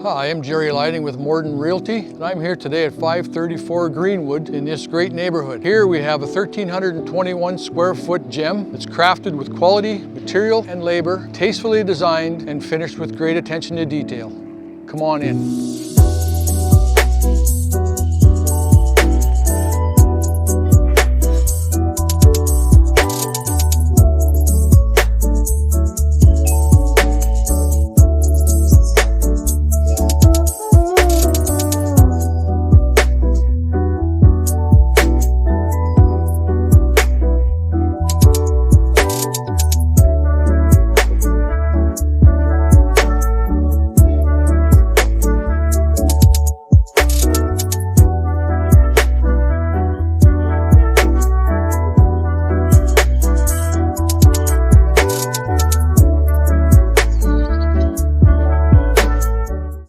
Hi, I'm Jerry Lighting with Morden Realty, and I'm here today at 534 Greenwood in this great neighborhood. Here we have a 1,321 square foot gem that's crafted with quality material and labor, tastefully designed and finished with great attention to detail. Come on in.